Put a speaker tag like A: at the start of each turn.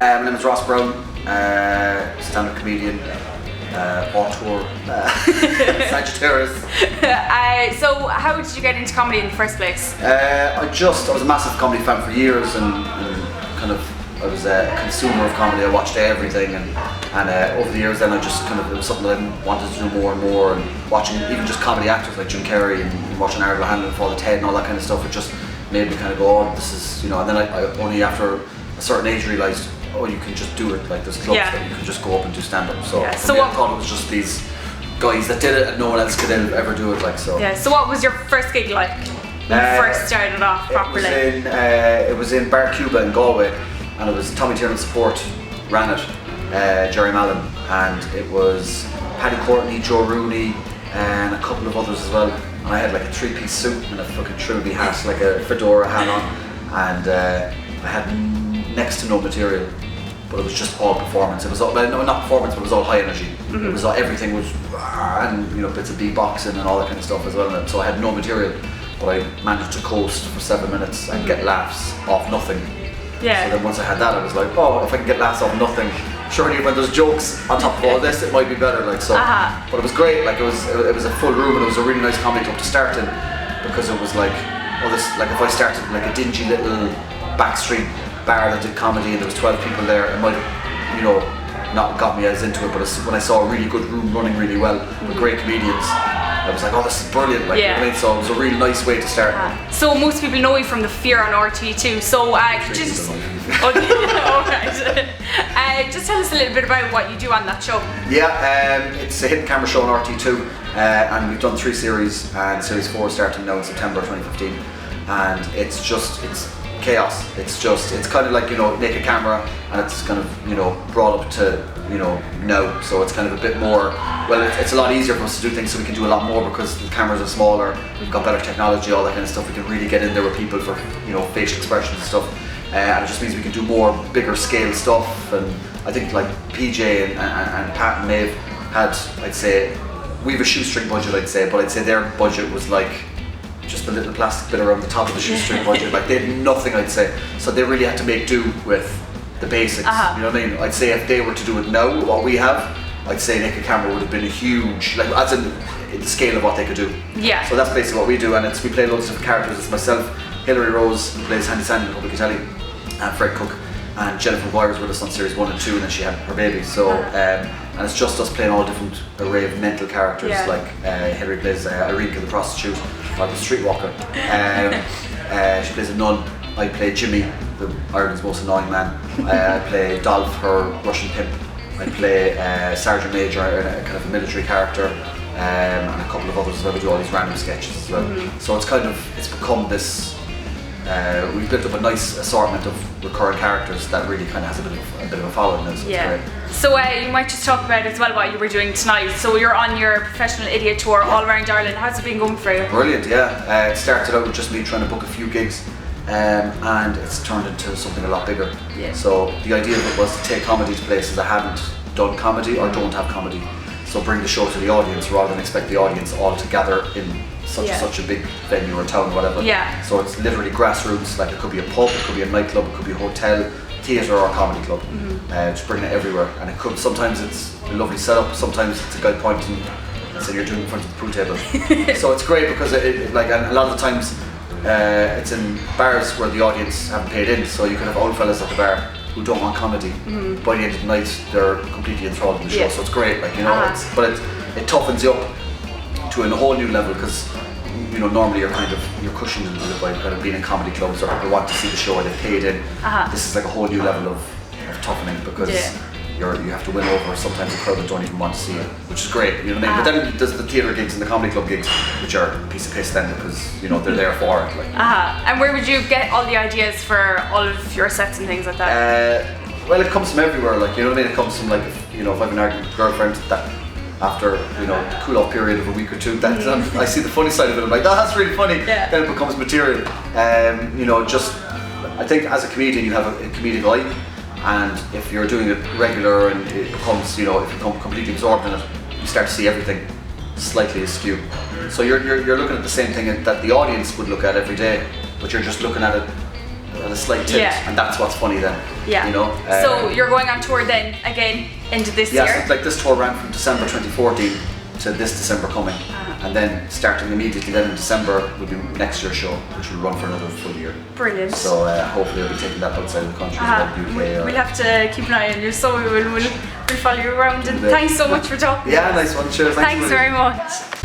A: My name is Ross Brown, stand-up comedian, auteur, Sagittarius.
B: So how did you get into comedy in the first place?
A: I was a massive comedy fan for years, and I was a consumer of comedy. I watched everything, and over the years then I just it was something that I wanted to do more and more, and watching even just comedy actors like Jim Carrey and watching Ardal O'Hanlon fall the Ted and all that kind of stuff, it just made me kind of go, oh, this is, and then I only after a certain age realised, oh, you can just do it, like there's clubs that you can just go up and do stand-up. So, I thought it was just these guys that did it and no one else could ever do it, like so.
B: Yeah, so what was your first gig like when you first started off properly?
A: It was in Bar Cuba in Galway, and it was Tommy Tiernan Support ran it, Jerry Mallon, and it was Paddy Courtney, Joe Rooney, and a couple of others as well. And I had like a three-piece suit and a fucking Trilby hat, like a fedora hat on, and I had next to no material, but it was just all performance. It was all, well, no, not performance, but it was all high energy. Mm-hmm. It was all, everything was, and bits of beatboxing and all that kind of stuff as well. And so I had no material, but I managed to coast for 7 minutes and get laughs off nothing.
B: Yeah.
A: So then once I had that, I was like, oh, if I can get laughs off nothing, surely when there's jokes on top of all this, it might be better. Like so. But it was great. Like it was a full room, and it was a really nice comedy club to start in, because it was like, oh, this, like if I started like a dingy little backstreet bar that did comedy and there was 12 people there, it might have, not got me as into it, but when I saw a really good room running really well with great comedians, I was like, oh, this is brilliant, like, so it was a really nice way to start.
B: So most people know you from the Fear on RT2, so could you just... just tell us a little bit about what you do on that show.
A: Yeah, it's a hidden camera show on RT2, and we've done 3 series, and series 4 is starting now in September 2015, and it's chaos. It's kind of like, naked camera, and it's kind of, brought up to, now. So it's kind of a bit more, it's a lot easier for us to do things, so we can do a lot more because the cameras are smaller, we've got better technology, all that kind of stuff. We can really get in there with people for, facial expressions and stuff. And it just means we can do more bigger scale stuff. And I think like PJ and Pat and Maeve had, I'd say, we have a shoestring budget, but I'd say their budget was like just a little plastic bit around the top of the shoestring budget. Like they had nothing, I'd say. So they really had to make do with the basics. You know what I mean? I'd say if they were to do it now, what we have, I'd say naked camera would have been a huge, like as in the scale of what they could do.
B: Yeah.
A: So that's basically what we do, and we play loads of different characters. It's myself, Hilary Rose, who plays Handy Sandy in Public Italy, and Fred Cook, and Jennifer Boyer was with us on series 1 and 2, and then she had her baby. So and it's just us playing all different array of mental characters. Like Hilary plays Irina the prostitute, or the streetwalker. She plays a nun. I play Jimmy, Ireland's most annoying man. I play Dolph, her Russian pimp. I play Sergeant Major, a kind of a military character, and a couple of others as well. We do all these random sketches as well. So it's become this. We've built up a nice assortment of recurring characters that really kind of has a bit of a following now, so it's great.
B: So you might just talk about as well what you were doing tonight. So you're on your professional idiot tour all around Ireland. How's it been going for you?
A: Brilliant, yeah. It started out with just me trying to book a few gigs, and it's turned into something a lot bigger. So the idea of it was to take comedy to places that haven't done comedy or don't have comedy. So bring the show to the audience rather than expect the audience all to gather in such a big venue or town or whatever. So it's literally grassroots, like it could be a pub, it could be a nightclub, it could be a hotel, theatre or a comedy club. Just bringing it everywhere, and it could, sometimes it's a lovely setup, sometimes it's a guy pointing and saying you're doing it in front of the pool table. So it's great because and a lot of the times it's in bars where the audience haven't paid in, so you can have old fellas at the bar who don't want comedy. By the end of the night they're completely enthralled in the show, so it's great, like but it toughens you up to a whole new level, because normally you're cushioned a little bit by kind of being in comedy clubs, or people want to see the show and they've paid in. This is like a whole new level of toughening, because you have to win over sometimes a crowd that don't even want to see it, which is great, you know what I mean? But then there's the theatre gigs and the comedy club gigs, which are a piece of piss then, because they're there for it. Like.
B: And where would you get all the ideas for all of your sets and things like that?
A: Well, it comes from everywhere, like, you know what I mean? It comes from, like, if I have an argument with a girlfriend, that after the cool off period of a week or two, that I see the funny side of it. I'm like, oh, that's really funny. Then it becomes material. I think as a comedian you have a comedic eye, and if you're doing it regular and it becomes, if you become completely absorbed in it, you start to see everything slightly askew. So you're looking at the same thing that the audience would look at every day, but you're just looking at it with a slight tilt,
B: Yeah.
A: and that's what's funny then.
B: Yeah.
A: You know.
B: So you're going on tour then again into this year?
A: Yeah, so like this tour ran from December 2014 to this December coming, and then starting immediately then in December will be next year's show, which will run for another full year.
B: Brilliant.
A: So hopefully I'll be taking that outside of the country, as well, UK.
B: We'll have to keep an eye on you, so we'll follow you around. And thanks so much for talking.
A: Yeah, nice one. Cheers.
B: Thanks very much.